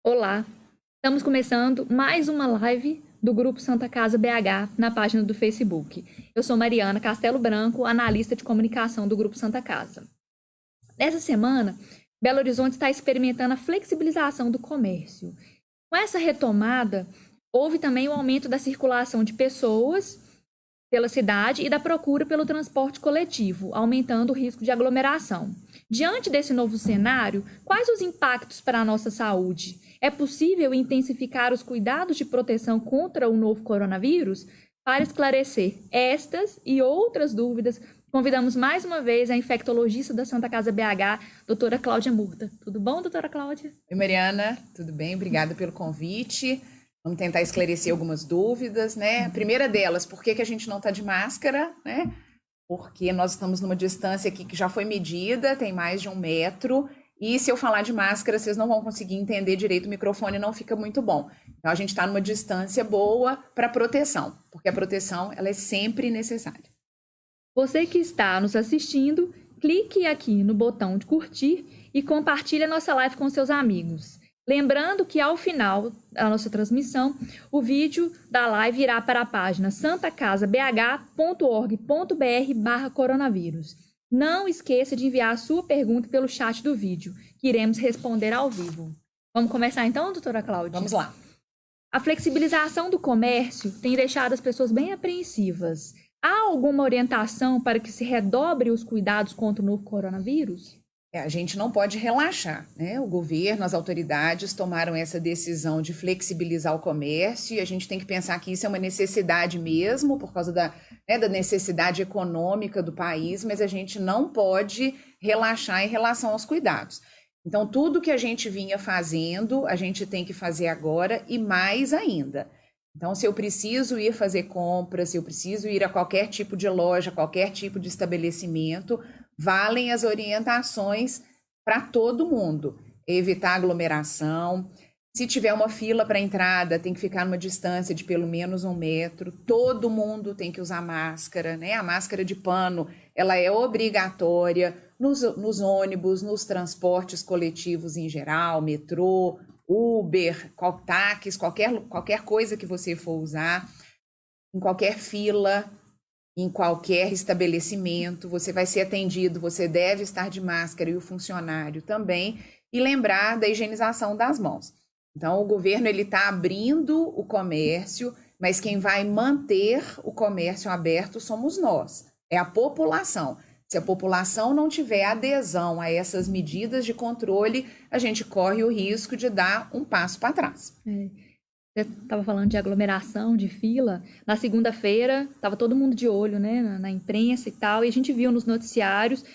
Olá, estamos começando mais uma live do Grupo Santa Casa BH na página do Facebook. Eu sou Mariana Castelo Branco, analista de comunicação do Grupo Santa Casa. Nessa semana, Belo Horizonte está experimentando a flexibilização do comércio. Com essa retomada, houve também o aumento da circulação de pessoas pela cidade e da procura pelo transporte coletivo, aumentando o risco de aglomeração. Diante desse novo cenário, quais os impactos para a nossa saúde? É possível intensificar os cuidados de proteção contra o novo coronavírus? Para esclarecer estas e outras dúvidas, convidamos mais uma vez a infectologista da Santa Casa BH, doutora Cláudia Murta. Tudo bom, doutora Cláudia? Oi, Mariana, tudo bem? Obrigada pelo convite. Vamos tentar esclarecer algumas dúvidas, né? A primeira delas, por que a gente não está de máscara, né? Porque nós estamos numa distância aqui que já foi medida, tem mais de 1 metro, e se eu falar de máscara, vocês não vão conseguir entender direito, o microfone não fica muito bom. Então, a gente está numa distância boa para proteção, porque a proteção, ela é sempre necessária. Você que está nos assistindo, clique aqui no botão de curtir e compartilhe a nossa live com seus amigos. Lembrando que ao final da nossa transmissão, o vídeo da live irá para a página santacasabh.org.br/coronavírus. Não esqueça de enviar a sua pergunta pelo chat do vídeo, que iremos responder ao vivo. Vamos começar então, doutora Cláudia? Vamos lá. A flexibilização do comércio tem deixado as pessoas bem apreensivas. Há alguma orientação para que se redobre os cuidados contra o novo coronavírus? A gente não pode relaxar, né? O governo, as autoridades tomaram essa decisão de flexibilizar o comércio e a gente tem que pensar que isso é uma necessidade mesmo, por causa da necessidade econômica do país, mas a gente não pode relaxar em relação aos cuidados. Então, tudo que a gente vinha fazendo, a gente tem que fazer agora e mais ainda. Então, se eu preciso ir fazer compras, se eu preciso ir a qualquer tipo de loja, qualquer tipo de estabelecimento, valem as orientações para todo mundo. Evitar aglomeração. Se tiver uma fila para entrada, tem que ficar numa distância de pelo menos 1 metro. Todo mundo tem que usar máscara, né? A máscara de pano, ela é obrigatória nos ônibus, nos transportes coletivos em geral, metrô, Uber, táxis, qualquer coisa que você for usar, em qualquer fila, em qualquer estabelecimento, você vai ser atendido, você deve estar de máscara e o funcionário também, e lembrar da higienização das mãos. Então, o governo está abrindo o comércio, mas quem vai manter o comércio aberto somos nós, é a população. Se a população não tiver adesão a essas medidas de controle, a gente corre o risco de dar um passo para trás. Você estava falando de aglomeração, de fila. Na segunda-feira, estava todo mundo de olho, né, na imprensa e tal, e a gente viu nos noticiários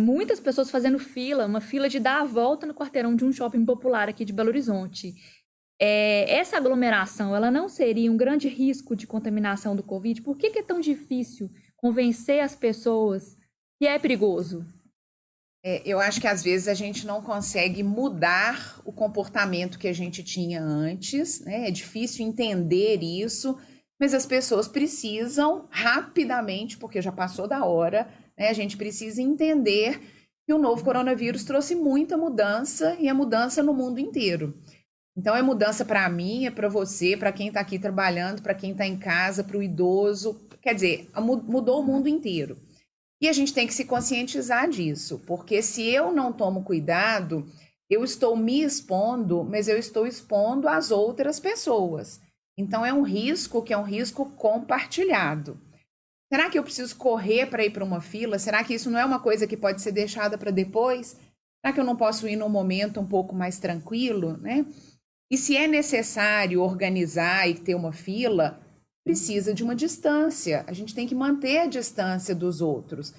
muitas pessoas fazendo fila, uma fila de dar a volta no quarteirão de um shopping popular aqui de Belo Horizonte. Essa aglomeração, ela não seria um grande risco de contaminação do Covid? Por que é tão difícil convencer as pessoas que é perigoso? Eu acho que às vezes a gente não consegue mudar o comportamento que a gente tinha antes, né? É difícil entender isso, mas as pessoas precisam rapidamente, porque já passou da hora, né? A gente precisa entender que o novo coronavírus trouxe muita mudança e a mudança no mundo inteiro. Então é mudança para mim, é para você, para quem está aqui trabalhando, para quem está em casa, para o idoso, quer dizer, mudou o mundo inteiro. E a gente tem que se conscientizar disso, porque se eu não tomo cuidado, eu estou me expondo, mas eu estou expondo as outras pessoas. Então é um risco que é um risco compartilhado. Será que eu preciso correr para ir para uma fila? Será que isso não é uma coisa que pode ser deixada para depois? Será que eu não posso ir num momento um pouco mais tranquilo, né? E se é necessário organizar e ter uma fila, precisa de uma distância. A gente tem que manter a distância dos outros.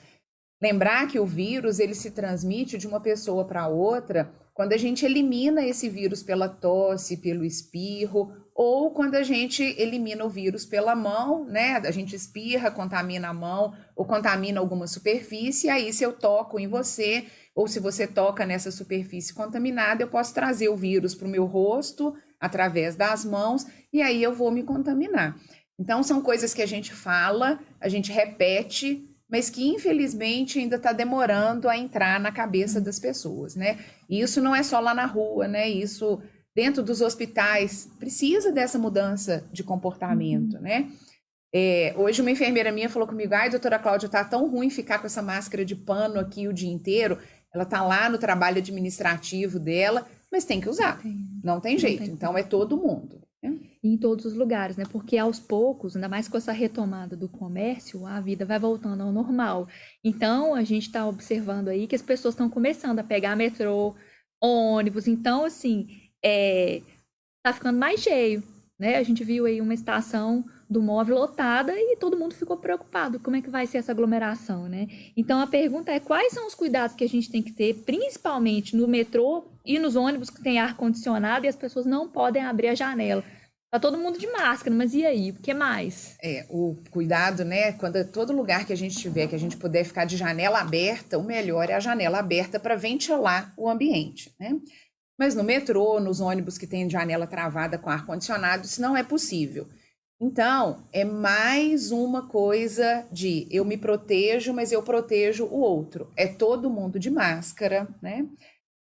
Lembrar que o vírus ele se transmite de uma pessoa para outra quando a gente elimina esse vírus pela tosse, pelo espirro, ou quando a gente elimina o vírus pela mão, né? A gente espirra, contamina a mão ou contamina alguma superfície, e aí se eu toco em você, ou se você toca nessa superfície contaminada, eu posso trazer o vírus para o meu rosto através das mãos, e aí eu vou me contaminar. Então, são coisas que a gente fala, a gente repete, mas que infelizmente ainda está demorando a entrar na cabeça das pessoas, né? E isso não é só lá na rua, né? Isso dentro dos hospitais, precisa dessa mudança de comportamento, né? Hoje uma enfermeira minha falou comigo, ai, doutora Cláudia, tá tão ruim ficar com essa máscara de pano aqui o dia inteiro. Ela tá lá no trabalho administrativo dela, mas tem que usar, não tem jeito. Então é todo mundo. Né? Em todos os lugares, né? Porque aos poucos, ainda mais com essa retomada do comércio, a vida vai voltando ao normal. Então a gente está observando aí que as pessoas estão começando a pegar metrô, ônibus. Então, assim, tá ficando mais cheio, né? A gente viu aí uma estação do móvel lotada e todo mundo ficou preocupado. Como é que vai ser essa aglomeração, né? Então a pergunta é quais são os cuidados que a gente tem que ter, principalmente no metrô e nos ônibus que tem ar-condicionado e as pessoas não podem abrir a janela. Tá todo mundo de máscara, mas e aí? O que mais? O cuidado, né? Quando todo lugar que a gente tiver, que a gente puder ficar de janela aberta, o melhor é a janela aberta para ventilar o ambiente, né? Mas no metrô, nos ônibus que tem janela travada com ar-condicionado, isso não é possível. Então, é mais uma coisa de eu me protejo, mas eu protejo o outro. É todo mundo de máscara, né?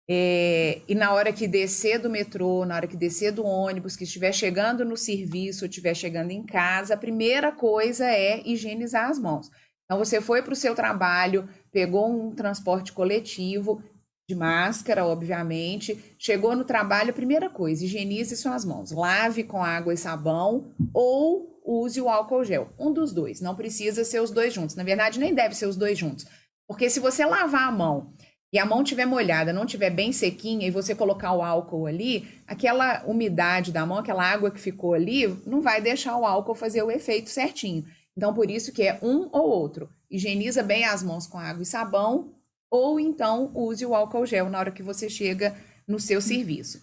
E na hora que descer do metrô, na hora que descer do ônibus, que estiver chegando no serviço, estiver chegando em casa, a primeira coisa é higienizar as mãos. Então, você foi para o seu trabalho, pegou um transporte coletivo, de máscara, obviamente, chegou no trabalho, a primeira coisa, higienize suas mãos, lave com água e sabão ou use o álcool gel, um dos dois, não precisa ser os dois juntos, na verdade nem deve ser os dois juntos, porque se você lavar a mão e a mão estiver molhada, não estiver bem sequinha e você colocar o álcool ali, aquela umidade da mão, aquela água que ficou ali, não vai deixar o álcool fazer o efeito certinho, então por isso que é um ou outro, higieniza bem as mãos com água e sabão, ou então use o álcool gel na hora que você chega no seu serviço.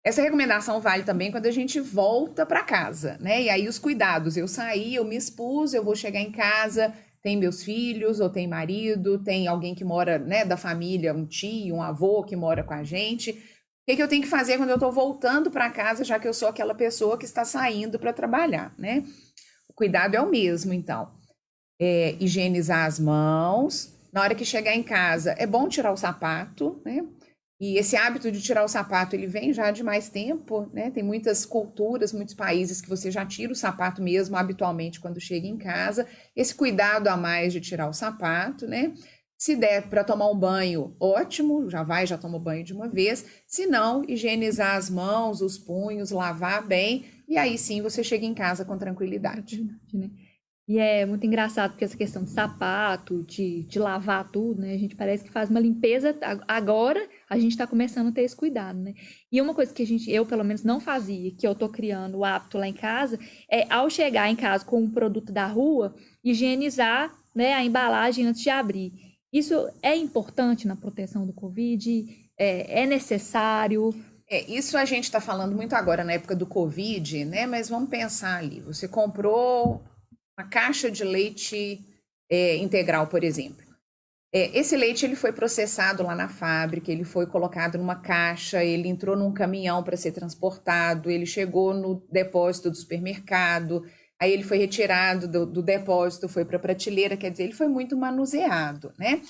Essa recomendação vale também quando a gente volta para casa, né? E aí os cuidados, eu saí, eu me expus, eu vou chegar em casa, tem meus filhos, ou tem marido, tem alguém que mora, né, da família, um tio, um avô que mora com a gente. O que eu tenho que fazer quando eu estou voltando para casa, já que eu sou aquela pessoa que está saindo para trabalhar, né? O cuidado é o mesmo, então. Higienizar as mãos. Na hora que chegar em casa, é bom tirar o sapato, né? E esse hábito de tirar o sapato, ele vem já de mais tempo, né? Tem muitas culturas, muitos países que você já tira o sapato mesmo habitualmente quando chega em casa. Esse cuidado a mais de tirar o sapato, né? Se der para tomar um banho, ótimo, já toma o banho de uma vez. Se não, higienizar as mãos, os punhos, lavar bem, e aí sim você chega em casa com tranquilidade. E é muito engraçado porque essa questão de sapato, de lavar tudo, né? A gente parece que faz uma limpeza. Agora a gente está começando a ter esse cuidado, né? E uma coisa que eu pelo menos não fazia, que eu tô criando o hábito lá em casa, é ao chegar em casa com um produto da rua, higienizar, né, a embalagem antes de abrir. Isso é importante na proteção do Covid? É necessário? Isso a gente está falando muito agora na época do Covid, né? Mas vamos pensar ali. Você comprou uma caixa de leite integral, por exemplo. Esse leite ele foi processado lá na fábrica, ele foi colocado numa caixa, ele entrou num caminhão para ser transportado, ele chegou no depósito do supermercado, aí ele foi retirado do depósito, foi para a prateleira, quer dizer, ele foi muito manuseado, né?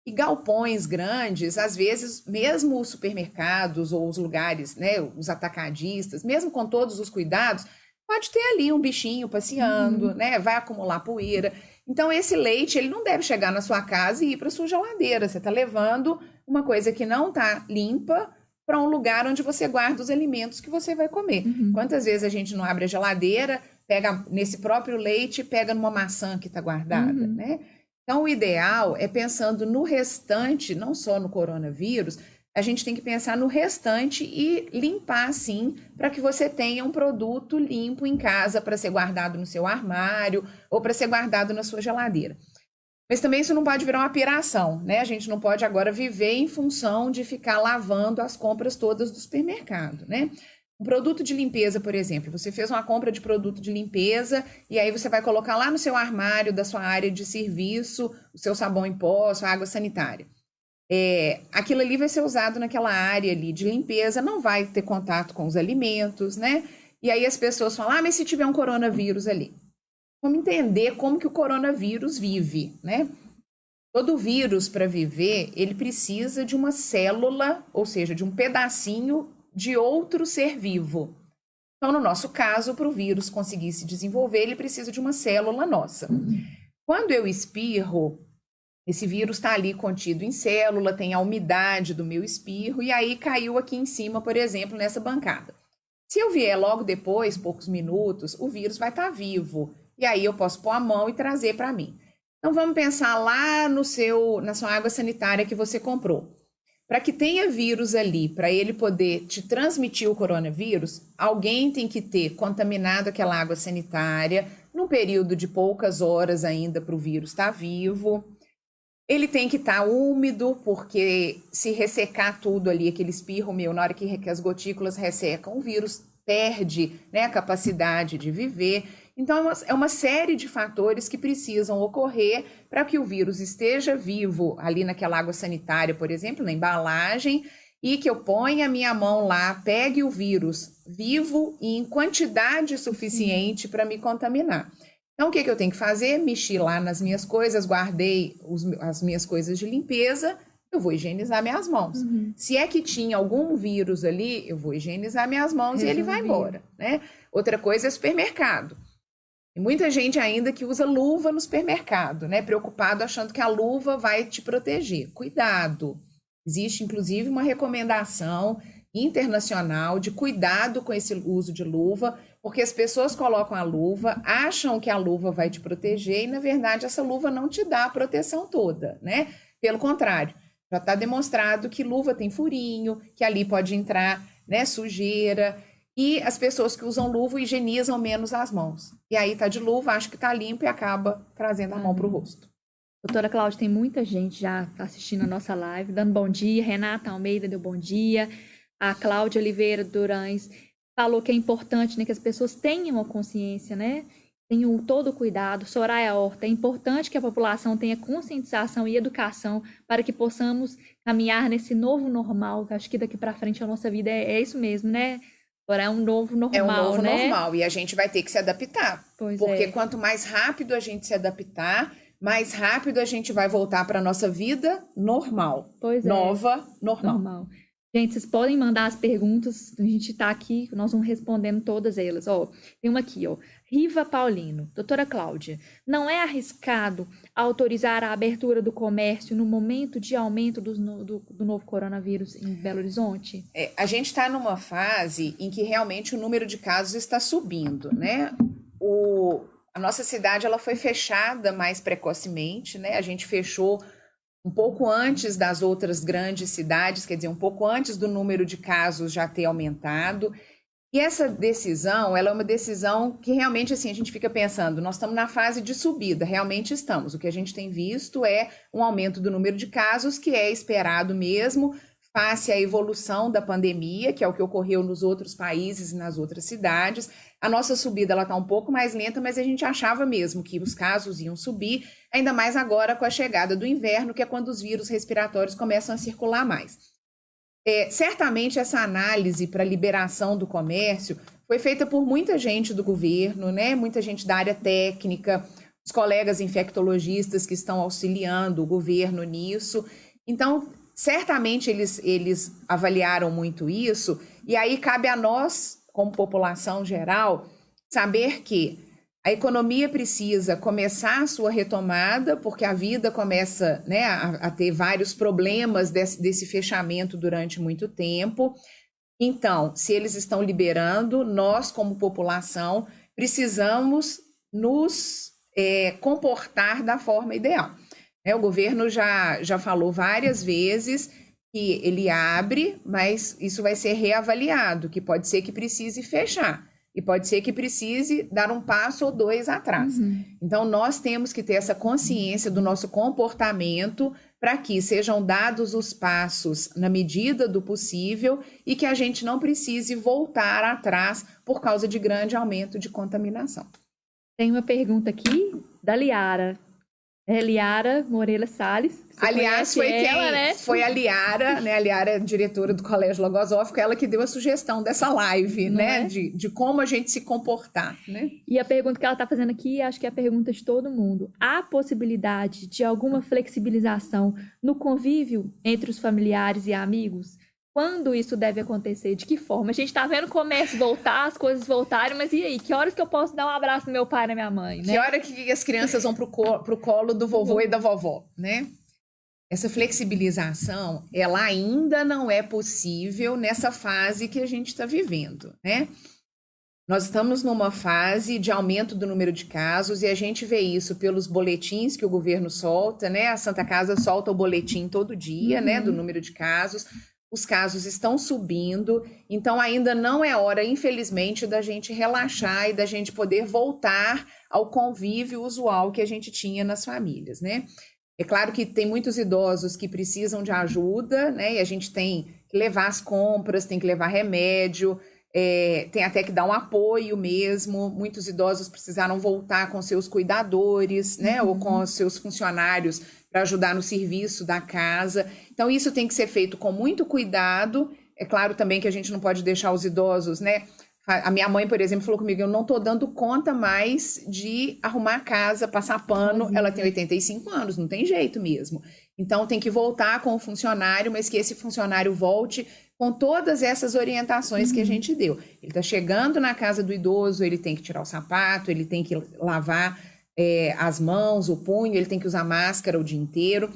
E galpões grandes, às vezes, mesmo os supermercados ou os lugares, né, os atacadistas, mesmo com todos os cuidados, pode ter ali um bichinho passeando, né? Vai acumular poeira. Então, esse leite, ele não deve chegar na sua casa e ir para sua geladeira. Você está levando uma coisa que não está limpa para um lugar onde você guarda os alimentos que você vai comer. Quantas vezes a gente não abre a geladeira, pega nesse próprio leite, pega numa maçã que está guardada, né? Então, o ideal é pensando no restante, não só no coronavírus, a gente tem que pensar no restante e limpar, sim, para que você tenha um produto limpo em casa para ser guardado no seu armário ou para ser guardado na sua geladeira. Mas também isso não pode virar uma piração, né? A gente não pode agora viver em função de ficar lavando as compras todas do supermercado, né? Um produto de limpeza, por exemplo, você fez uma compra de produto de limpeza e aí você vai colocar lá no seu armário da sua área de serviço o seu sabão em pó, sua água sanitária. Aquilo ali vai ser usado naquela área ali de limpeza, não vai ter contato com os alimentos, né? E aí as pessoas falam, mas se tiver um coronavírus ali? Vamos entender como que o coronavírus vive, né? Todo vírus, para viver, ele precisa de uma célula, ou seja, de um pedacinho de outro ser vivo. Então, no nosso caso, para o vírus conseguir se desenvolver, ele precisa de uma célula nossa. Quando eu espirro, esse vírus está ali contido em célula, tem a umidade do meu espirro, e aí caiu aqui em cima, por exemplo, nessa bancada. Se eu vier logo depois, poucos minutos, o vírus vai estar vivo. E aí eu posso pôr a mão e trazer para mim. Então vamos pensar lá na sua água sanitária que você comprou. Para que tenha vírus ali, para ele poder te transmitir o coronavírus, alguém tem que ter contaminado aquela água sanitária num período de poucas horas ainda para o vírus estar vivo. Ele tem que estar úmido, porque se ressecar tudo ali, aquele espirro meu, na hora que as gotículas ressecam, o vírus perde, né, a capacidade de viver. Então, é uma série de fatores que precisam ocorrer para que o vírus esteja vivo ali naquela água sanitária, por exemplo, na embalagem, e que eu ponha a minha mão lá, pegue o vírus vivo e em quantidade suficiente para me contaminar. Então, o que eu tenho que fazer? Mexi lá nas minhas coisas, guardei as minhas coisas de limpeza, eu vou higienizar minhas mãos. Se é que tinha algum vírus ali, eu vou higienizar minhas mãos e ele vai embora, né? Outra coisa é supermercado. Tem muita gente ainda que usa luva no supermercado, né? Preocupado achando que a luva vai te proteger. Cuidado! Existe, inclusive, uma recomendação internacional de cuidado com esse uso de luva, porque as pessoas colocam a luva, acham que a luva vai te proteger e, na verdade, essa luva não te dá a proteção toda, né? Pelo contrário, já está demonstrado que luva tem furinho, que ali pode entrar, né, sujeira, e as pessoas que usam luva higienizam menos as mãos. E aí tá de luva, acha que tá limpo e acaba trazendo a mão para o rosto. Doutora Cláudia, tem muita gente já assistindo a nossa live, dando bom dia. Renata Almeida deu bom dia. A Cláudia Oliveira Durães falou que é importante, né, que as pessoas tenham a consciência, né? Tenham todo o cuidado. Soraya Horta, é importante que a população tenha conscientização e educação para que possamos caminhar nesse novo normal. Acho que daqui para frente a nossa vida é isso mesmo, né? Agora é um novo normal, né? É um novo né? normal e a gente vai ter que se adaptar. Porque quanto mais rápido a gente se adaptar, mais rápido a gente vai voltar para a nossa vida normal. Nova, normal. Gente, vocês podem mandar as perguntas, a gente está aqui, nós vamos respondendo todas elas. Ó, tem uma aqui, ó. Riva Paulino, doutora Cláudia, não é arriscado autorizar a abertura do comércio no momento de aumento do novo coronavírus em Belo Horizonte? A gente está numa fase em que realmente o número de casos está subindo, né? A nossa cidade ela foi fechada mais precocemente, né? A gente fechou um pouco antes das outras grandes cidades, quer dizer, um pouco antes do número de casos já ter aumentado. E essa decisão, ela é uma decisão que realmente, assim, a gente fica pensando, nós estamos na fase de subida, realmente estamos. O que a gente tem visto é um aumento do número de casos, que é esperado mesmo, face à evolução da pandemia, que é o que ocorreu nos outros países e nas outras cidades. A nossa subida ela está um pouco mais lenta, mas a gente achava mesmo que os casos iam subir, ainda mais agora com a chegada do inverno, que é quando os vírus respiratórios começam a circular mais. Certamente essa análise para liberação do comércio foi feita por muita gente do governo, né? Muita gente da área técnica, os colegas infectologistas que estão auxiliando o governo nisso. Então, certamente eles avaliaram muito isso, e aí cabe a nós, como população geral, saber que a economia precisa começar a sua retomada, porque a vida começa, né, a ter vários problemas desse fechamento durante muito tempo. Então, se eles estão liberando, nós, como população, precisamos nos comportar da forma ideal. O governo já falou várias vezes que ele abre, mas isso vai ser reavaliado, que pode ser que precise fechar. E pode ser que precise dar um passo ou dois atrás. Então, nós temos que ter essa consciência do nosso comportamento para que sejam dados os passos na medida do possível e que a gente não precise voltar atrás por causa de grande aumento de contaminação. Tem uma pergunta aqui da Liara. Liara Moreira Salles. Aliás, foi a Liara, né? A Liara é diretora do Colégio Logosófico, ela que deu a sugestão dessa live, né? De como a gente se comportar, né? E a pergunta que ela está fazendo aqui, acho que é a pergunta de todo mundo. Há possibilidade de alguma flexibilização no convívio entre os familiares e amigos? Quando isso deve acontecer? De que forma? A gente tá vendo o comércio voltar, as coisas voltarem, mas e aí? Que horas que eu posso dar um abraço no meu pai e na minha mãe, né? Que hora que as crianças vão pro colo do vovô e da vovó, né? Essa flexibilização, ela ainda não é possível nessa fase que a gente está vivendo, né? Nós estamos numa fase de aumento do número de casos e a gente vê isso pelos boletins que o governo solta, né? A Santa Casa solta o boletim todo dia, né, do número de casos. Os casos estão subindo, então ainda não é hora, infelizmente, da gente relaxar e da gente poder voltar ao convívio usual que a gente tinha nas famílias, né? É claro que tem muitos idosos que precisam de ajuda, né? E a gente tem que levar as compras, tem que levar remédio, tem até que dar um apoio mesmo. Muitos idosos precisaram voltar com seus cuidadores, né? Ou com os seus funcionários para ajudar no serviço da casa. Então, isso tem que ser feito com muito cuidado. É claro também que a gente não pode deixar os idosos, né? A minha mãe, por exemplo, falou comigo, eu não estou dando conta mais de arrumar a casa, passar pano. Ela tem 85 anos, não tem jeito mesmo. Então, tem que voltar com o funcionário, mas que esse funcionário volte com todas essas orientações que a gente deu. Ele está chegando na casa do idoso, ele tem que tirar o sapato, ele tem que lavar as mãos, o punho, ele tem que usar máscara o dia inteiro.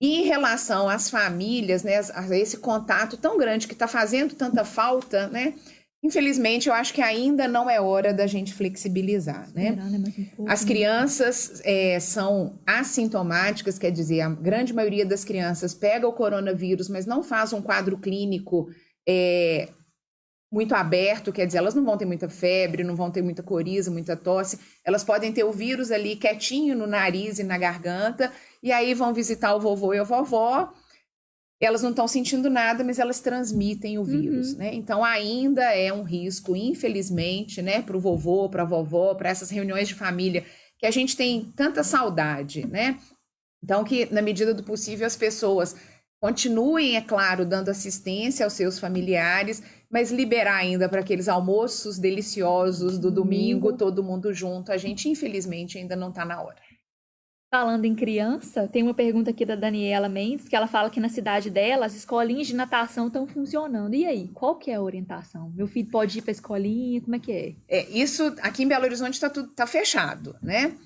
E em relação às famílias, né, a esse contato tão grande que está fazendo tanta falta, né? Infelizmente, eu acho que ainda não é hora da gente flexibilizar, né? As crianças são assintomáticas, quer dizer, a grande maioria das crianças pega o coronavírus, mas não faz um quadro clínico muito aberto, quer dizer, elas não vão ter muita febre, não vão ter muita coriza, muita tosse, elas podem ter o vírus ali quietinho no nariz e na garganta, e aí vão visitar o vovô e a vovó, elas não estão sentindo nada, mas elas transmitem o vírus, né? Então ainda é um risco, infelizmente, né, para o vovô, para a vovó, para essas reuniões de família, que a gente tem tanta saudade, né? Então que, na medida do possível, as pessoas continuem, é claro, dando assistência aos seus familiares, mas liberar ainda para aqueles almoços deliciosos do domingo, todo mundo junto. A gente, infelizmente, ainda não está na hora. Falando em criança, tem uma pergunta aqui da Daniela Mendes, que ela fala que na cidade dela as escolinhas de natação estão funcionando. E aí, qual que é a orientação? Meu filho pode ir para a escolinha? Como é que é? Isso aqui em Belo Horizonte tá fechado, né?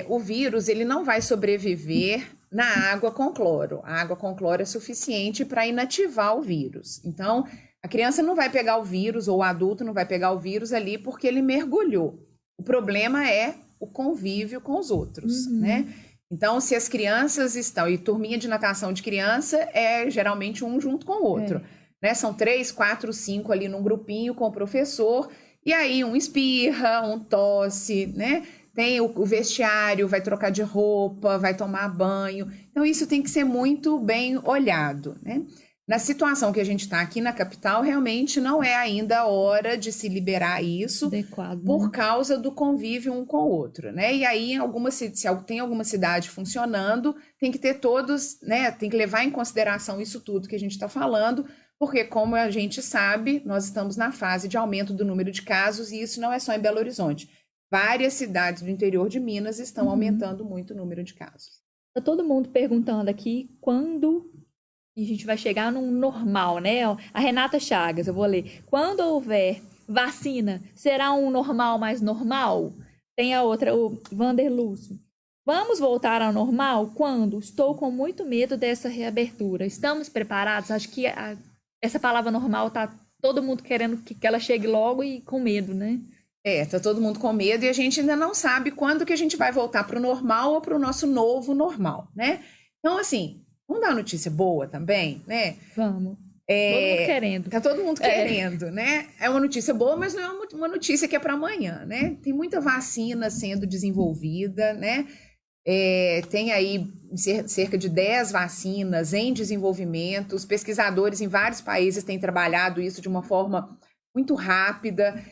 O vírus, ele não vai sobreviver na água com cloro. A água com cloro é suficiente para inativar o vírus. Então, a criança não vai pegar o vírus, ou o adulto não vai pegar o vírus ali porque ele mergulhou. O problema é o convívio com os outros, né? Então, se as crianças estão... E turminha de natação de criança é geralmente um junto com o outro, né? São 3, 4, 5 ali num grupinho com o professor, e aí um espirra, um tosse, né? Tem o vestiário, vai trocar de roupa, vai tomar banho. Então, isso tem que ser muito bem olhado, né? Na situação que a gente está aqui na capital, realmente não é ainda a hora de se liberar isso por causa do convívio um com o outro, né? E aí, se tem alguma cidade funcionando, tem que ter todos, né? Tem que levar em consideração isso tudo que a gente está falando, porque, como a gente sabe, nós estamos na fase de aumento do número de casos, e isso não é só em Belo Horizonte. Várias cidades do interior de Minas estão aumentando muito o número de casos. Está todo mundo perguntando aqui quando a gente vai chegar num normal, né? A Renata Chagas, eu vou ler. Quando houver vacina, será um normal mais normal? Tem a outra, o Vander Lúcio. Vamos voltar ao normal? Quando? Estou com muito medo dessa reabertura. Estamos preparados? Acho que essa palavra normal tá todo mundo querendo que ela chegue logo e com medo, né? Tá todo mundo com medo e a gente ainda não sabe quando que a gente vai voltar para o normal ou para o nosso novo normal, né? Então, assim, vamos dar uma notícia boa também, né? Vamos. Todo mundo querendo. Tá todo mundo querendo, né? É uma notícia boa, mas não é uma notícia que é para amanhã, né? Tem muita vacina sendo desenvolvida, né? Tem aí cerca de 10 vacinas em desenvolvimento. Os pesquisadores em vários países têm trabalhado isso de uma forma muito rápida.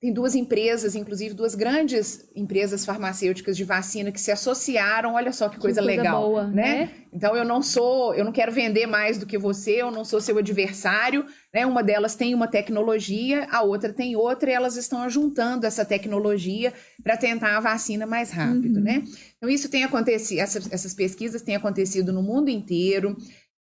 Tem duas empresas, inclusive duas grandes empresas farmacêuticas de vacina que se associaram. Olha só que coisa legal, boa, né? Então eu não quero vender mais do que você, eu não sou seu adversário, né? Uma delas tem uma tecnologia, a outra tem outra, e elas estão juntando essa tecnologia para tentar a vacina mais rápido, né? Então isso tem acontecido, essas pesquisas têm acontecido no mundo inteiro.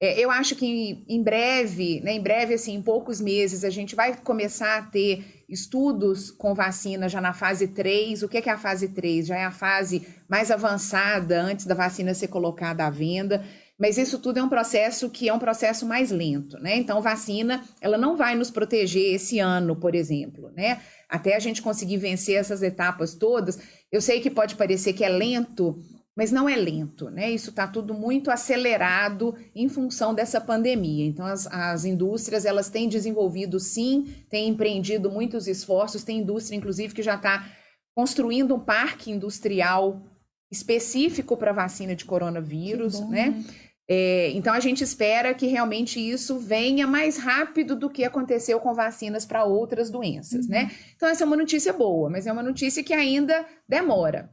Eu acho que em breve, né, assim, em poucos meses, a gente vai começar a ter estudos com vacina já na fase 3. O que é a fase 3? Já é a fase mais avançada antes da vacina ser colocada à venda. Mas isso tudo é um processo que é um processo mais lento, né? Então, vacina, ela não vai nos proteger esse ano, por exemplo, né? Até a gente conseguir vencer essas etapas todas. Eu sei que pode parecer que é lento, mas não é lento, né? Isso está tudo muito acelerado em função dessa pandemia. Então, as indústrias, elas têm desenvolvido, sim, têm empreendido muitos esforços. Tem indústria, inclusive, que já está construindo um parque industrial específico para vacina de coronavírus, né? Então, a gente espera que realmente isso venha mais rápido do que aconteceu com vacinas para outras doenças, né? Então, essa é uma notícia boa, mas é uma notícia que ainda demora.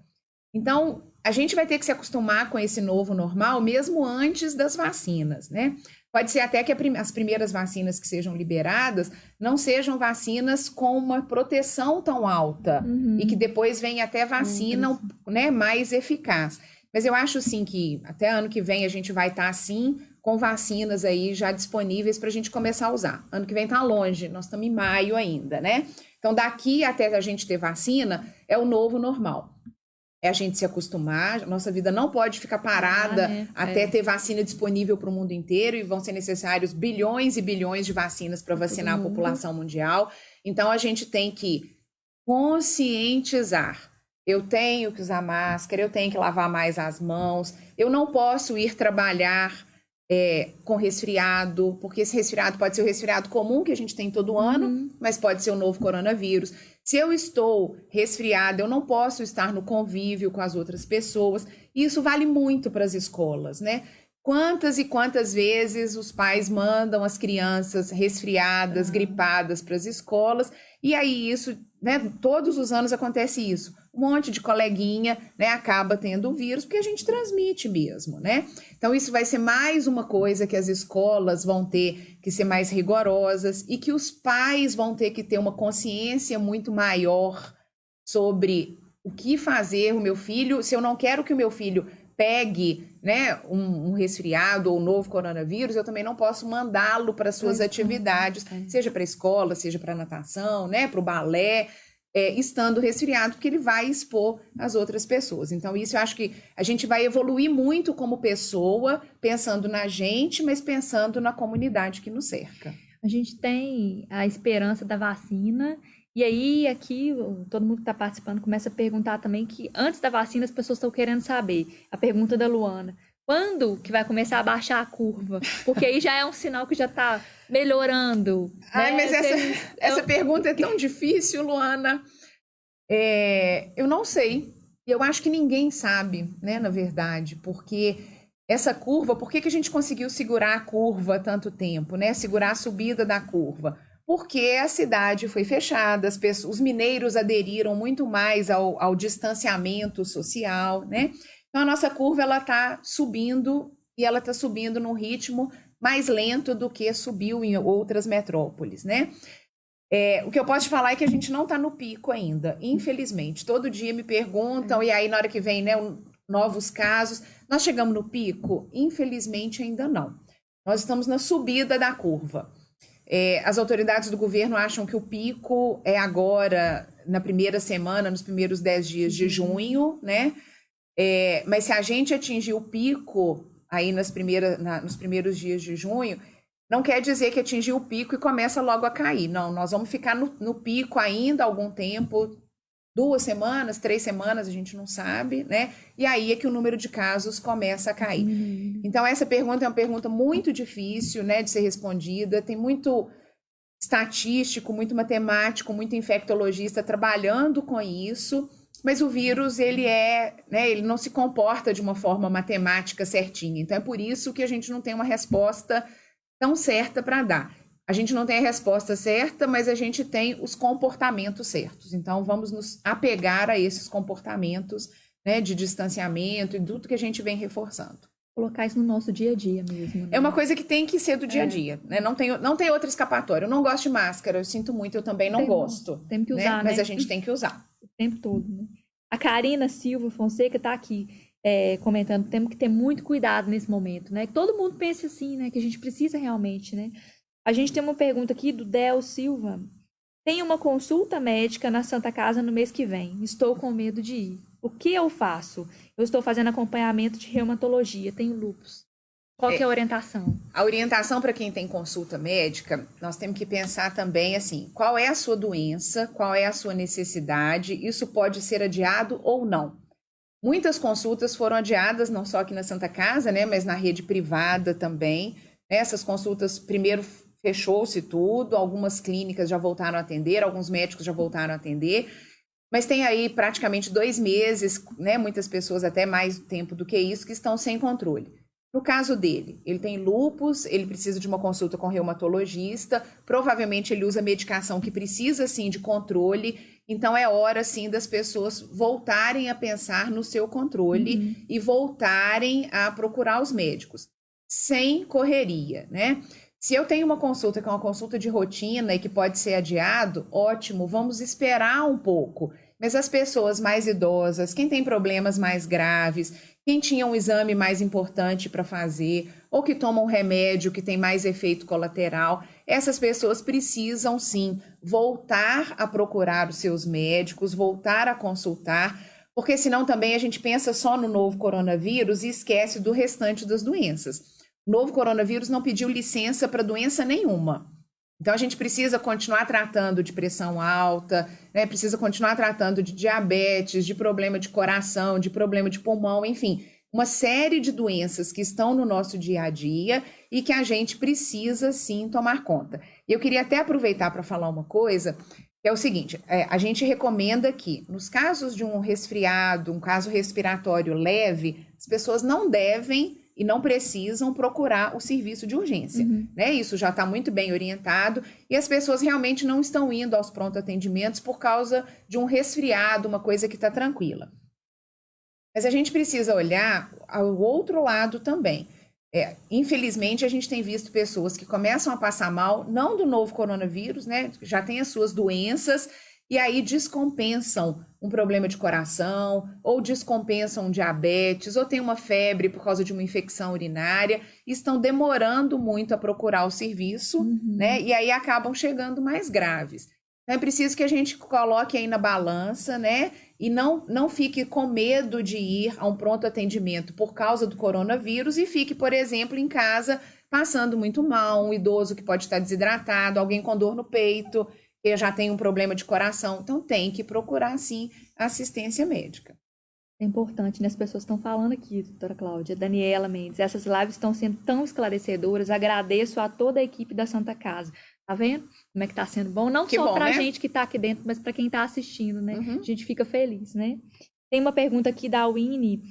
Então, a gente vai ter que se acostumar com esse novo normal mesmo antes das vacinas, né? Pode ser até que as primeiras vacinas que sejam liberadas não sejam vacinas com uma proteção tão alta e que depois venha até vacina, né, mais eficaz. Mas eu acho, sim, que até ano que vem a gente vai estar, assim, com vacinas aí já disponíveis para a gente começar a usar. Ano que vem está longe, nós estamos em maio ainda, né? Então, daqui até a gente ter vacina, é o novo normal. É a gente se acostumar, nossa vida não pode ficar parada até ter vacina disponível para o mundo inteiro, e vão ser necessários bilhões e bilhões de vacinas para vacinar a população mundial. Então, a gente tem que conscientizar. Eu tenho que usar máscara, eu tenho que lavar mais as mãos, eu não posso ir trabalhar com resfriado, porque esse resfriado pode ser o resfriado comum que a gente tem todo ano, mas pode ser o novo coronavírus. Se eu estou resfriada, eu não posso estar no convívio com as outras pessoas. E isso vale muito para as escolas, né? Quantas e quantas vezes os pais mandam as crianças resfriadas, gripadas para as escolas, e aí isso, né, todos os anos acontece isso. Um monte de coleguinha, né, acaba tendo o vírus, porque a gente transmite mesmo, né? Então, isso vai ser mais uma coisa que as escolas vão ter que ser mais rigorosas e que os pais vão ter que ter uma consciência muito maior sobre o que fazer o meu filho. Se eu não quero que o meu filho pegue, né, um resfriado ou um novo coronavírus, eu também não posso mandá-lo para suas atividades, seja para a escola, seja para a natação, né, para o balé, estando resfriado, porque ele vai expor as outras pessoas. Então, isso eu acho que a gente vai evoluir muito como pessoa, pensando na gente, mas pensando na comunidade que nos cerca. A gente tem a esperança da vacina. E aí, aqui, todo mundo que está participando começa a perguntar também que antes da vacina as pessoas estão querendo saber. A pergunta da Luana: quando que vai começar a baixar a curva? Porque aí já é um sinal que já está melhorando. Ai, mas essa pergunta é tão difícil, Luana. Eu não sei. Eu acho que ninguém sabe, né, na verdade, porque essa curva, por que a gente conseguiu segurar a curva tanto tempo, né? Segurar a subida da curva? Porque a cidade foi fechada, os mineiros aderiram muito mais ao distanciamento social, né? Então, a nossa curva, ela está subindo, e ela está subindo num ritmo mais lento do que subiu em outras metrópoles, né? O que eu posso te falar é que a gente não está no pico ainda, infelizmente. Todo dia me perguntam, e aí na hora que vem, né, novos casos, nós chegamos no pico? Infelizmente ainda não. Nós estamos na subida da curva. As autoridades do governo acham que o pico é agora, na primeira semana, nos primeiros 10 dias de junho, né? Mas se a gente atingir o pico aí nos primeiros dias de junho, não quer dizer que atingiu o pico e começa logo a cair. Não, nós vamos ficar no pico ainda algum tempo, 2 semanas, 3 semanas, a gente não sabe, né? E aí é que o número de casos começa a cair. Então, essa pergunta é uma pergunta muito difícil, né, de ser respondida. Tem muito estatístico, muito matemático, muito infectologista trabalhando com isso, mas o vírus, ele não se comporta de uma forma matemática certinha. Então, é por isso que a gente não tem uma resposta tão certa para dar. A gente não tem a resposta certa, mas a gente tem os comportamentos certos. Então, vamos nos apegar a esses comportamentos, né, de distanciamento e tudo que a gente vem reforçando. Colocar isso no nosso dia a dia mesmo. Né? É uma coisa que tem que ser do dia a dia, né? Não tem outra escapatória. Eu não gosto de máscara, eu sinto muito, eu também não gosto. Tem que usar, né? Mas a gente tem que usar. O tempo todo, né? A Karina Silva Fonseca está aqui. comentando, temos que ter muito cuidado nesse momento, né? Que todo mundo pense assim, né? Que a gente precisa realmente, né? A gente tem uma pergunta aqui do Del Silva. Tem uma consulta médica na Santa Casa no mês que vem. Estou com medo de ir. O que eu faço? Eu estou fazendo acompanhamento de reumatologia, tenho lúpus. Qual que é a orientação? A orientação para quem tem consulta médica, nós temos que pensar também assim, qual é a sua doença, qual é a sua necessidade, isso pode ser adiado ou não. Muitas consultas foram adiadas, não só aqui na Santa Casa, né, mas na rede privada também. Essas consultas, primeiro fechou-se tudo, algumas clínicas já voltaram a atender, alguns médicos já voltaram a atender, mas tem aí praticamente 2 meses, né, muitas pessoas até mais tempo do que isso, que estão sem controle. No caso dele, ele tem lúpus, ele precisa de uma consulta com reumatologista, provavelmente ele usa medicação que precisa, sim, de controle, então é hora, sim, das pessoas voltarem a pensar no seu controle e voltarem a procurar os médicos, sem correria, né? Se eu tenho uma consulta que é uma consulta de rotina e que pode ser adiado, ótimo, vamos esperar um pouco. Mas as pessoas mais idosas, quem tem problemas mais graves, quem tinha um exame mais importante para fazer, ou que toma um remédio que tem mais efeito colateral, essas pessoas precisam sim voltar a procurar os seus médicos, voltar a consultar, porque senão também a gente pensa só no novo coronavírus e esquece do restante das doenças. O novo coronavírus não pediu licença para doença nenhuma. Então, a gente precisa continuar tratando de pressão alta, né? Precisa continuar tratando de diabetes, de problema de coração, de problema de pulmão, enfim, uma série de doenças que estão no nosso dia a dia e que a gente precisa, sim, tomar conta. E eu queria até aproveitar para falar uma coisa, que é o seguinte, a gente recomenda que, nos casos de um resfriado, um caso respiratório leve, as pessoas não devem e não precisam procurar o serviço de urgência, né? Isso já está muito bem orientado e as pessoas realmente não estão indo aos pronto-atendimentos por causa de um resfriado, uma coisa que está tranquila. Mas a gente precisa olhar ao outro lado também. Infelizmente, a gente tem visto pessoas que começam a passar mal, não do novo coronavírus, né? Já tem as suas doenças e aí descompensam um problema de coração, ou descompensam um diabetes, ou tem uma febre por causa de uma infecção urinária, e estão demorando muito a procurar o serviço, né? E aí acabam chegando mais graves. Então é preciso que a gente coloque aí na balança, né? E não fique com medo de ir a um pronto atendimento por causa do coronavírus e fique, por exemplo, em casa passando muito mal, um idoso que pode estar desidratado, alguém com dor no peito, que já tem um problema de coração, então tem que procurar, sim, assistência médica. É importante, né? As pessoas estão falando aqui, doutora Cláudia, Daniela Mendes, essas lives estão sendo tão esclarecedoras, agradeço a toda a equipe da Santa Casa. Tá vendo como é que tá sendo bom? Não só pra gente que tá aqui dentro, mas para quem tá assistindo, né? A gente fica feliz, né? Tem uma pergunta aqui da Winnie.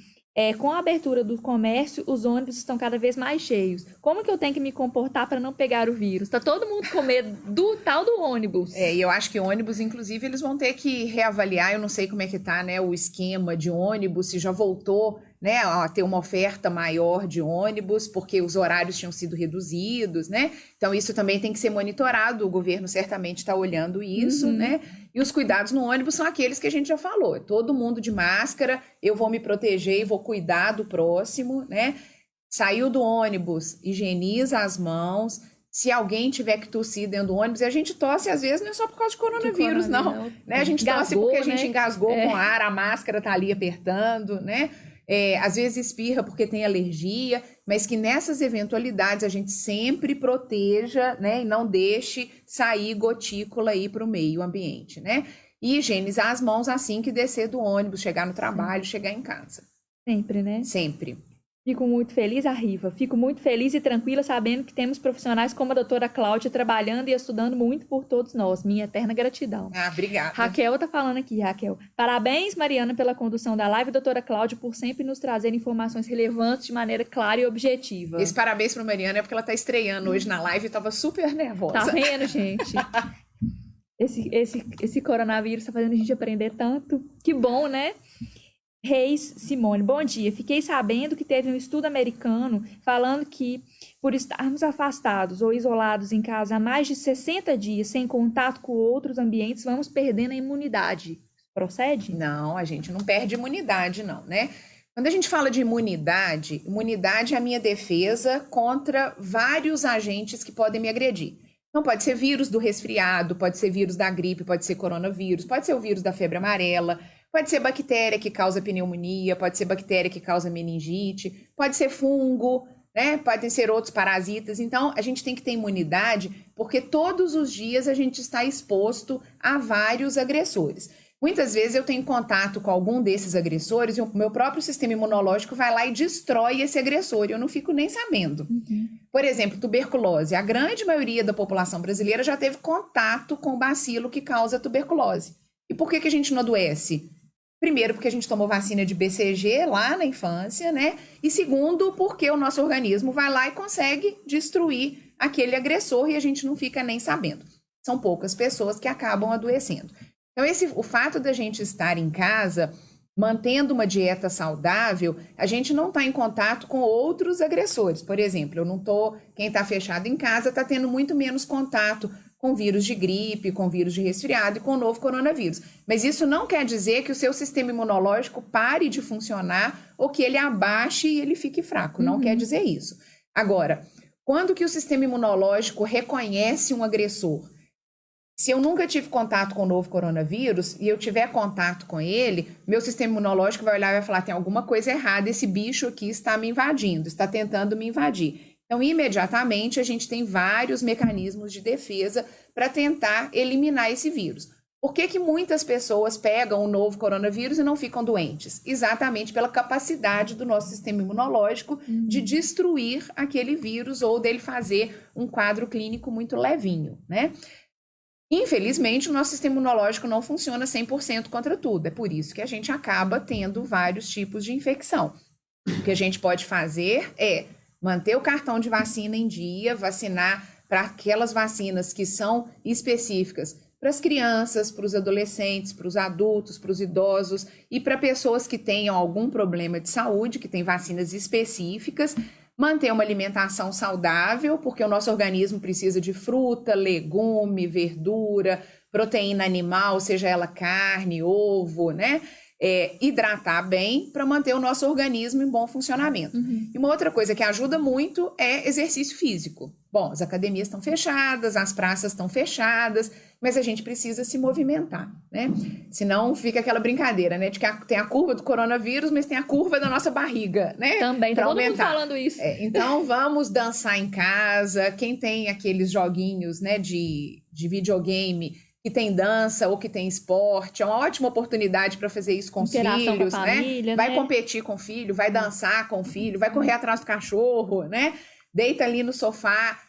Com a abertura do comércio, os ônibus estão cada vez mais cheios. Como que eu tenho que me comportar para não pegar o vírus? Tá todo mundo com medo do tal do ônibus. E eu acho que ônibus, inclusive, eles vão ter que reavaliar, eu não sei como é que tá, né, o esquema de ônibus, se já voltou, né, a ter uma oferta maior de ônibus, porque os horários tinham sido reduzidos, né? Então, isso também tem que ser monitorado, o governo certamente está olhando isso, né? E os cuidados no ônibus são aqueles que a gente já falou, todo mundo de máscara, eu vou me proteger e vou cuidar do próximo, né? Saiu do ônibus, higieniza as mãos. Se alguém tiver que tossir dentro do ônibus, e a gente tosse, às vezes, não é só por causa de coronavírus, não. Né? A gente tosse porque a gente engasgou com ar, a máscara tá ali apertando, né? Às vezes espirra porque tem alergia, mas que nessas eventualidades a gente sempre proteja, né? E não deixe sair gotícula aí para o meio ambiente, né? E higienizar as mãos assim que descer do ônibus, chegar no trabalho, chegar em casa. Sempre, né? Sempre. Fico muito feliz, Arriva. Fico muito feliz e tranquila sabendo que temos profissionais como a doutora Cláudia trabalhando e estudando muito por todos nós. Minha eterna gratidão. Obrigada. Raquel tá falando aqui, Raquel. Parabéns, Mariana, pela condução da live, doutora Cláudia, por sempre nos trazer informações relevantes de maneira clara e objetiva. Esse parabéns para Mariana é porque ela tá estreando hoje na live e tava super nervosa. Tá vendo, gente? Esse coronavírus tá fazendo a gente aprender tanto. Que bom, né? Reis Simone, bom dia. Fiquei sabendo que teve um estudo americano falando que, por estarmos afastados ou isolados em casa há mais de 60 dias, sem contato com outros ambientes, vamos perdendo a imunidade. Procede? Não, a gente não perde imunidade, não, né? Quando a gente fala de imunidade, imunidade é a minha defesa contra vários agentes que podem me agredir. Então, pode ser vírus do resfriado, pode ser vírus da gripe, pode ser coronavírus, pode ser o vírus da febre amarela, pode ser bactéria que causa pneumonia, pode ser bactéria que causa meningite, pode ser fungo, né? Podem ser outros parasitas. Então, a gente tem que ter imunidade porque todos os dias a gente está exposto a vários agressores. Muitas vezes eu tenho contato com algum desses agressores e o meu próprio sistema imunológico vai lá e destrói esse agressor e eu não fico nem sabendo. Por exemplo, tuberculose. A grande maioria da população brasileira já teve contato com o bacilo que causa tuberculose. E por que a gente não adoece? Primeiro, porque a gente tomou vacina de BCG lá na infância, né? E segundo, porque o nosso organismo vai lá e consegue destruir aquele agressor e a gente não fica nem sabendo. São poucas pessoas que acabam adoecendo. Então, o fato da gente estar em casa, mantendo uma dieta saudável, a gente não está em contato com outros agressores. Por exemplo, quem está fechado em casa está tendo muito menos contato com vírus de gripe, com vírus de resfriado e com o novo coronavírus. Mas isso não quer dizer que o seu sistema imunológico pare de funcionar ou que ele abaixe e ele fique fraco. Não quer dizer isso. Agora, quando que o sistema imunológico reconhece um agressor? Se eu nunca tive contato com o novo coronavírus e eu tiver contato com ele, meu sistema imunológico vai olhar e vai falar, tem alguma coisa errada, esse bicho aqui está me invadindo, está tentando me invadir. Então, imediatamente, a gente tem vários mecanismos de defesa para tentar eliminar esse vírus. Por que muitas pessoas pegam o novo coronavírus e não ficam doentes? Exatamente pela capacidade do nosso sistema imunológico de destruir aquele vírus ou dele fazer um quadro clínico muito levinho, né? Infelizmente, o nosso sistema imunológico não funciona 100% contra tudo. É por isso que a gente acaba tendo vários tipos de infecção. O que a gente pode fazer é manter o cartão de vacina em dia, vacinar para aquelas vacinas que são específicas para as crianças, para os adolescentes, para os adultos, para os idosos e para pessoas que tenham algum problema de saúde, que têm vacinas específicas. Manter uma alimentação saudável, porque o nosso organismo precisa de fruta, legume, verdura, proteína animal, seja ela carne, ovo, né? Hidratar bem para manter o nosso organismo em bom funcionamento. E uma outra coisa que ajuda muito é exercício físico. Bom, as academias estão fechadas, as praças estão fechadas, mas a gente precisa se movimentar, né? Senão fica aquela brincadeira, né? De que tem a curva do coronavírus, mas tem a curva da nossa barriga, né? Também, tá todo mundo falando isso. Então, vamos dançar em casa. Quem tem aqueles joguinhos, né, de videogame que tem dança ou que tem esporte, é uma ótima oportunidade para fazer isso com os filhos, com a família, né? Vai competir com o filho, vai dançar com o filho, vai correr atrás do cachorro, né? Deita ali no sofá,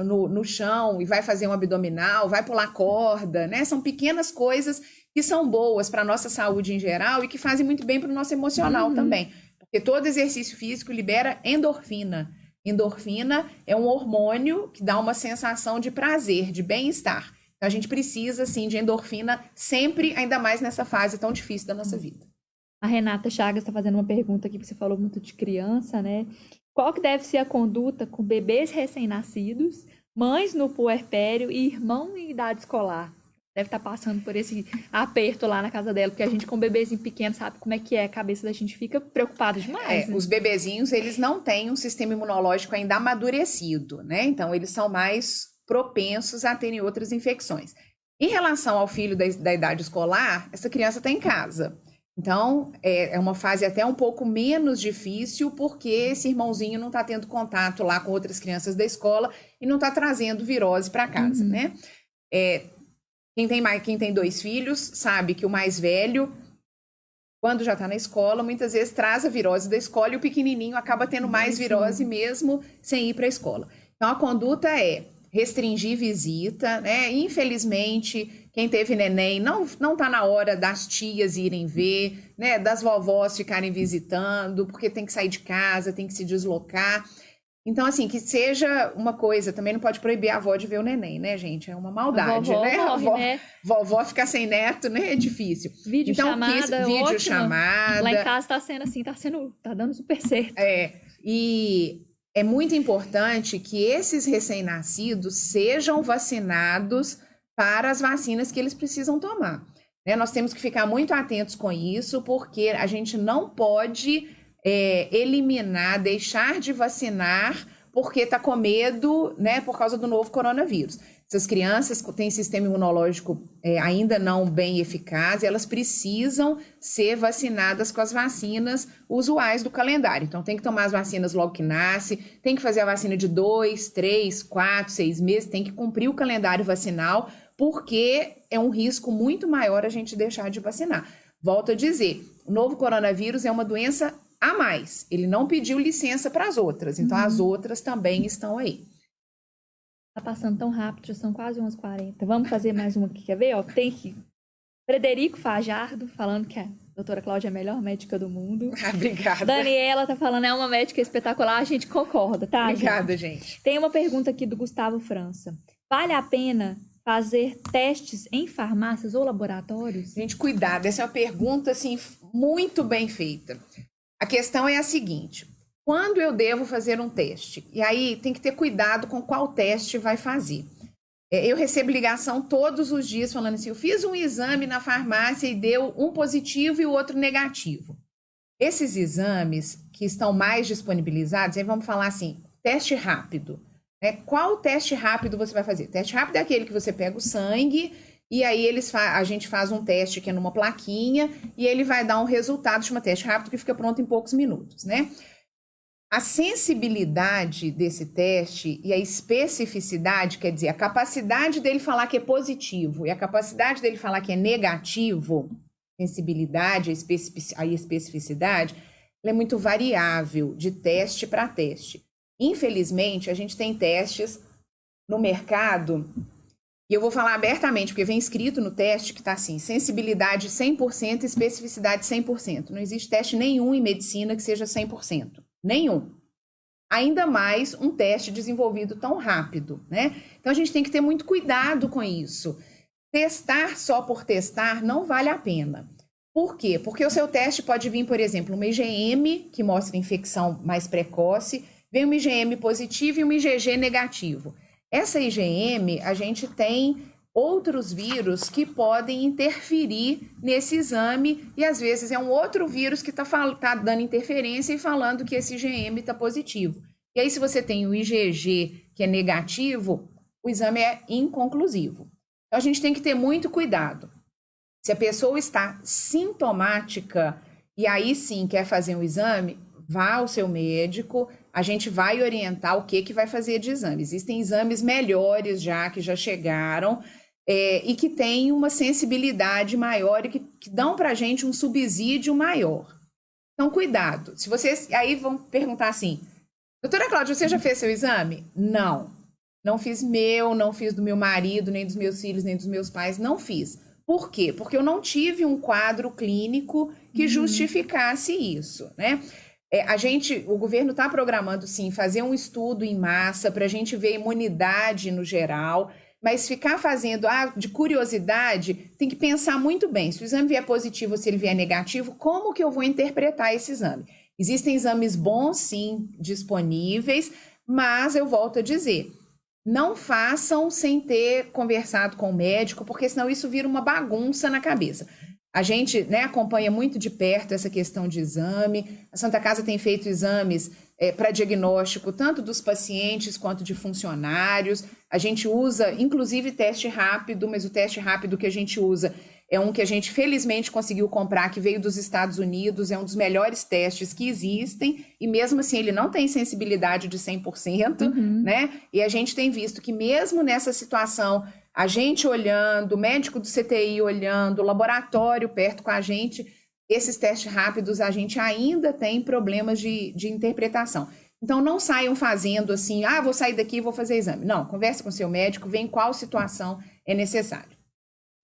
no chão e vai fazer um abdominal, vai pular corda, né? São pequenas coisas que são boas para a nossa saúde em geral e que fazem muito bem para o nosso emocional também. Porque todo exercício físico libera endorfina. Endorfina é um hormônio que dá uma sensação de prazer, de bem-estar. Então, a gente precisa, sim, de endorfina sempre, ainda mais nessa fase tão difícil da nossa vida. A Renata Chagas está fazendo uma pergunta aqui, você falou muito de criança, né? Qual que deve ser a conduta com bebês recém-nascidos, mães no puerpério e irmão em idade escolar? Deve estar passando por esse aperto lá na casa dela, porque a gente com um bebezinho pequeno sabe como é que é, a cabeça da gente fica preocupada demais. Né? Os bebezinhos, eles não têm um sistema imunológico ainda amadurecido, né? Então, eles são mais propensos a terem outras infecções. Em relação ao filho da idade escolar, essa criança está em casa. Então, é uma fase até um pouco menos difícil, porque esse irmãozinho não está tendo contato lá com outras crianças da escola e não está trazendo virose para casa, né? Quem tem 2 filhos sabe que o mais velho, quando já está na escola, muitas vezes traz a virose da escola e o pequenininho acaba tendo mais virose mesmo sem ir para a escola. Então, a conduta é restringir visita, né? Infelizmente, quem teve neném não tá na hora das tias irem ver, né? Das vovós ficarem visitando, porque tem que sair de casa, tem que se deslocar. Então, assim, que seja uma coisa, também não pode proibir a avó de ver o neném, né, gente? É uma maldade, vovó, né? né? Vovó ficar sem neto, né? É difícil. Videochamada, videochamada. Lá em casa tá sendo assim, tá dando super certo. E é muito importante que esses recém-nascidos sejam vacinados para as vacinas que eles precisam tomar. Né? Nós temos que ficar muito atentos com isso, porque a gente não pode eliminar, deixar de vacinar porque está com medo, né, por causa do novo coronavírus. Essas crianças têm sistema imunológico ainda não bem eficaz e elas precisam ser vacinadas com as vacinas usuais do calendário. Então, tem que tomar as vacinas logo que nasce, tem que fazer a vacina de 2, 3, 4, 6 meses, tem que cumprir o calendário vacinal, porque é um risco muito maior a gente deixar de vacinar. Volto a dizer, o novo coronavírus é uma doença a mais. Ele não pediu licença para as outras, então as outras também estão aí. Tá passando tão rápido, já são quase 11h40. Vamos fazer mais uma aqui, quer ver? Ó, tem aqui Frederico Fajardo falando que a doutora Cláudia é a melhor médica do mundo. Obrigada. Daniela tá falando, é uma médica espetacular, a gente concorda, tá? Obrigada, gente. Tem uma pergunta aqui do Gustavo França. Vale a pena fazer testes em farmácias ou laboratórios? Gente, cuidado, essa é uma pergunta, assim, muito bem feita. A questão é a seguinte: quando eu devo fazer um teste? E aí tem que ter cuidado com qual teste vai fazer. Eu recebo ligação todos os dias falando assim, eu fiz um exame na farmácia e deu um positivo e o outro negativo. Esses exames que estão mais disponibilizados, aí vamos falar assim, teste rápido. Qual teste rápido você vai fazer? Teste rápido é aquele que você pega o sangue e aí a gente faz um teste que é numa plaquinha e ele vai dar um resultado, chama teste rápido, que fica pronto em poucos minutos, né? A sensibilidade desse teste e a especificidade, quer dizer, a capacidade dele falar que é positivo e a capacidade dele falar que é negativo, sensibilidade, a especificidade, ela é muito variável de teste para teste. Infelizmente, a gente tem testes no mercado, e eu vou falar abertamente, porque vem escrito no teste que está assim, sensibilidade 100%, especificidade 100%. Não existe teste nenhum em medicina que seja 100%. Nenhum. Ainda mais um teste desenvolvido tão rápido, né? Então, a gente tem que ter muito cuidado com isso. Testar só por testar não vale a pena. Por quê? Porque o seu teste pode vir, por exemplo, uma IgM, que mostra infecção mais precoce, vem uma IgM positivo e uma IgG negativo. Essa IgM, a gente tem outros vírus que podem interferir nesse exame e às vezes é um outro vírus que está dando interferência e falando que esse IgM está positivo. E aí, se você tem o IgG que é negativo, o exame é inconclusivo. Então, a gente tem que ter muito cuidado. Se a pessoa está sintomática e aí sim quer fazer um exame, vá ao seu médico, a gente vai orientar o que vai fazer de exame. Existem exames melhores já, que já chegaram, e que têm uma sensibilidade maior e que dão para a gente um subsídio maior. Então, cuidado. Se vocês aí vão perguntar assim, doutora Cláudia, você já fez seu exame? Não. Não fiz não fiz do meu marido, nem dos meus filhos, nem dos meus pais, não fiz. Por quê? Porque eu não tive um quadro clínico que justificasse isso, né? O governo está programando, sim, fazer um estudo em massa para a gente ver a imunidade no geral, mas ficar fazendo, de curiosidade, tem que pensar muito bem. Se o exame vier positivo ou se ele vier negativo, como que eu vou interpretar esse exame? Existem exames bons, sim, disponíveis, mas eu volto a dizer, não façam sem ter conversado com o médico, porque senão isso vira uma bagunça na cabeça. A gente, né, acompanha muito de perto essa questão de exame. A Santa Casa tem feito exames para diagnóstico tanto dos pacientes quanto de funcionários. A gente usa, inclusive, teste rápido, mas o teste rápido que a gente usa é um que a gente felizmente conseguiu comprar, que veio dos Estados Unidos, é um dos melhores testes que existem, e mesmo assim ele não tem sensibilidade de 100%, né? E a gente tem visto que mesmo nessa situação, a gente olhando, o médico do CTI olhando, o laboratório perto com a gente, esses testes rápidos a gente ainda tem problemas de interpretação. Então, não saiam fazendo assim, vou sair daqui e vou fazer exame. Não, converse com seu médico, vê em qual situação é necessário.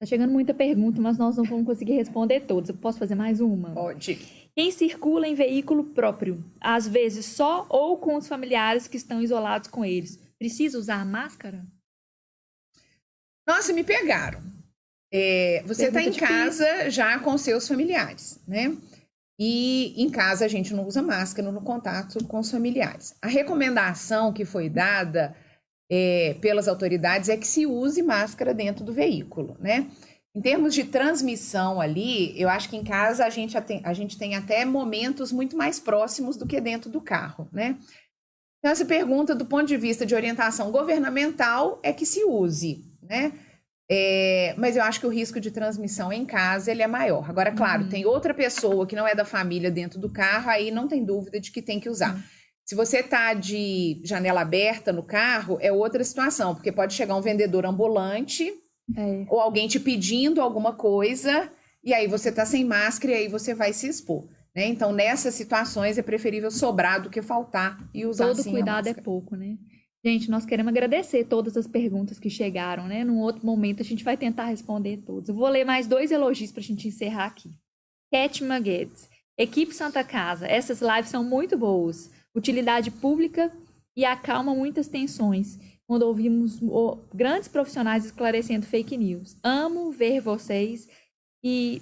Tá chegando muita pergunta, mas nós não vamos conseguir responder todas. Eu posso fazer mais uma? Pode. Quem circula em veículo próprio, às vezes só ou com os familiares que estão isolados com eles, precisa usar máscara? Nossa, me pegaram. Você está em casa já com seus familiares, né? E em casa a gente não usa máscara no contato com os familiares. A recomendação que foi dada pelas autoridades é que se use máscara dentro do veículo, né? Em termos de transmissão ali, eu acho que em casa a gente tem até momentos muito mais próximos do que dentro do carro, né? Então, essa pergunta, do ponto de vista de orientação governamental, é que se use, né? Mas eu acho que o risco de transmissão em casa ele é maior. Agora, claro, tem outra pessoa que não é da família dentro do carro, aí não tem dúvida de que tem que usar. Se você tá de janela aberta no carro, é outra situação, porque pode chegar um vendedor ambulante ou alguém te pedindo alguma coisa, e aí você tá sem máscara e aí você vai se expor. Né? Então, nessas situações, é preferível sobrar do que faltar e usar Todo sim cuidado é pouco, né? Gente, nós queremos agradecer todas as perguntas que chegaram, né? Num outro momento a gente vai tentar responder todas. Eu vou ler mais 2 elogios para a gente encerrar aqui. Kátima Guedes. Equipe Santa Casa, essas lives são muito boas. Utilidade pública e acalma muitas tensões quando ouvimos grandes profissionais esclarecendo fake news. Amo ver vocês e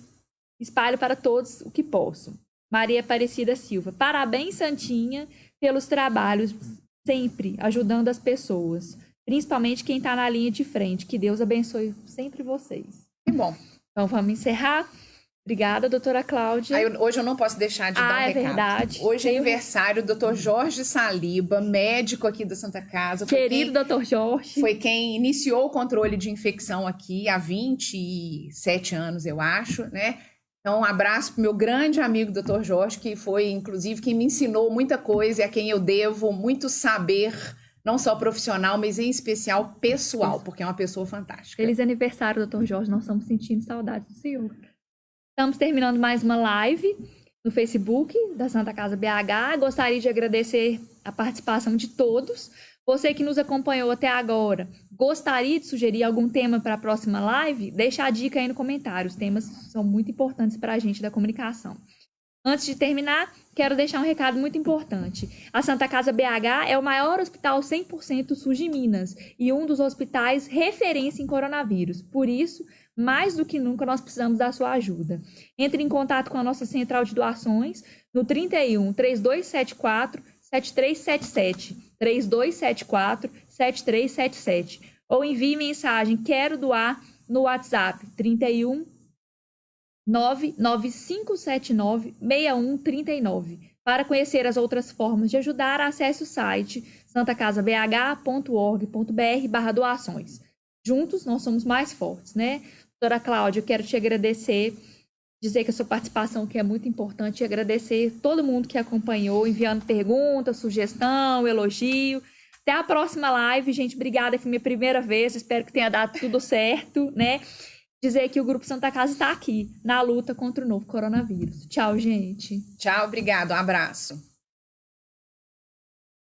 espalho para todos o que posso. Maria Aparecida Silva. Parabéns, Santinha, pelos trabalhos, sempre ajudando as pessoas, principalmente quem está na linha de frente. Que Deus abençoe sempre vocês. Que bom. Então, vamos encerrar. Obrigada, doutora Cláudia. Hoje eu não posso deixar de dar um recado. Verdade. Hoje é aniversário do Dr. Jorge Saliba, médico aqui da Santa Casa. Querido Dr. Jorge. Foi quem iniciou o controle de infecção aqui há 27 anos, eu acho, né? Então, um abraço para o meu grande amigo Dr. Jorge, que foi, inclusive, quem me ensinou muita coisa e a quem eu devo muito saber, não só profissional, mas em especial pessoal, porque é uma pessoa fantástica. Feliz aniversário, Dr. Jorge. Nós estamos sentindo saudade do senhor. Estamos terminando mais uma live no Facebook da Santa Casa BH. Gostaria de agradecer a participação de todos. Você que nos acompanhou até agora, gostaria de sugerir algum tema para a próxima live? Deixa a dica aí no comentário. Os temas são muito importantes para a gente da comunicação. Antes de terminar, quero deixar um recado muito importante. A Santa Casa BH é o maior hospital 100% SUS de Minas e um dos hospitais referência em coronavírus. Por isso, mais do que nunca, nós precisamos da sua ajuda. Entre em contato com a nossa central de doações no 31 3274 7377, 3274 7377, ou envie mensagem "Quero doar" no WhatsApp 31 99579 6139. Para conhecer as outras formas de ajudar, acesse o site santacasabh.org.br/doações. Juntos nós somos mais fortes, né? Doutora Cláudia, eu quero te agradecer, dizer que a sua participação aqui é muito importante e agradecer todo mundo que acompanhou, enviando perguntas, sugestão, elogio. Até a próxima live, gente. Obrigada, foi minha primeira vez, espero que tenha dado tudo certo, né? Dizer que o Grupo Santa Casa está aqui, na luta contra o novo coronavírus. Tchau, gente. Tchau, obrigado, um abraço.